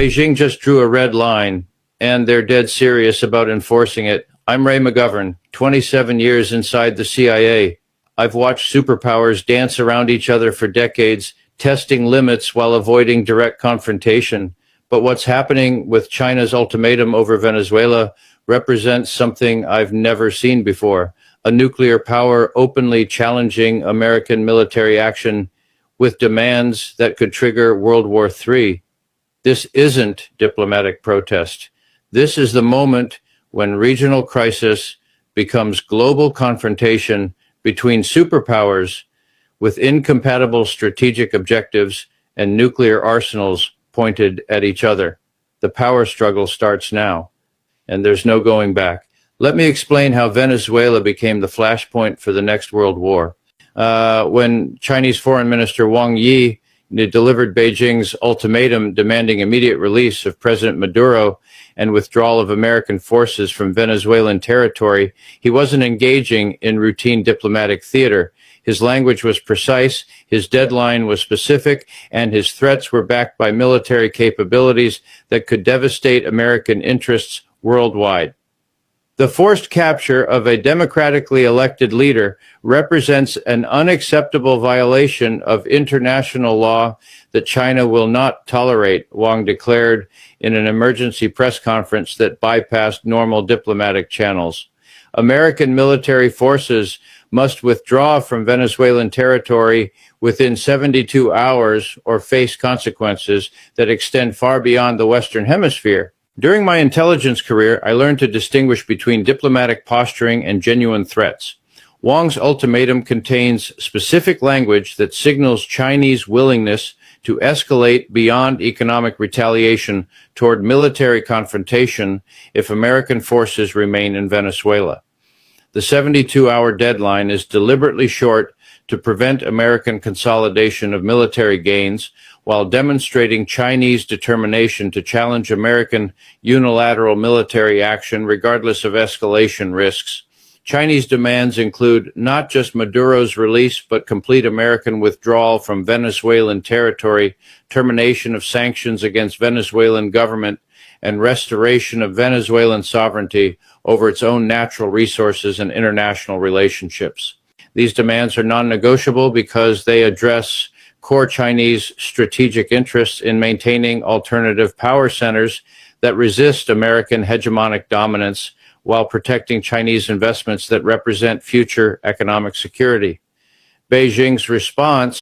Beijing just drew a red line, and they're dead serious about enforcing it. I'm Ray McGovern, 27 years inside the CIA. I've watched superpowers dance around each other for decades, testing limits while avoiding direct confrontation. But what's happening with China's ultimatum over Venezuela represents something I've never seen before: a nuclear power openly challenging American military action with demands that could trigger World War III. This isn't diplomatic protest. This is the moment when regional crisis becomes global confrontation between superpowers with incompatible strategic objectives and nuclear arsenals pointed at each other. The power struggle starts now, and there's no going back. Let me explain how Venezuela became the flashpoint for the next world war. When Chinese Foreign Minister Wang Yi delivered Beijing's ultimatum demanding immediate release of President Maduro and withdrawal of American forces from Venezuelan territory, he wasn't engaging in routine diplomatic theater. His language was precise, his deadline was specific, and his threats were backed by military capabilities that could devastate American interests worldwide. The forced capture of a democratically elected leader represents an unacceptable violation of international law that China will not tolerate, Wang declared in an emergency press conference that bypassed normal diplomatic channels. American military forces must withdraw from Venezuelan territory within 72 hours or face consequences that extend far beyond the Western Hemisphere. During my intelligence career, I learned to distinguish between diplomatic posturing and genuine threats. Wang's ultimatum contains specific language that signals Chinese willingness to escalate beyond economic retaliation toward military confrontation if American forces remain in Venezuela. The 72-hour deadline is deliberately short to prevent American consolidation of military gains while demonstrating Chinese determination to challenge American unilateral military action regardless of escalation risks. Chinese demands include not just Maduro's release, but complete American withdrawal from Venezuelan territory, termination of sanctions against Venezuelan government, and restoration of Venezuelan sovereignty over its own natural resources and international relationships. These demands are non-negotiable because they address core Chinese strategic interests in maintaining alternative power centers that resist American hegemonic dominance while protecting Chinese investments that represent future economic security. Beijing's response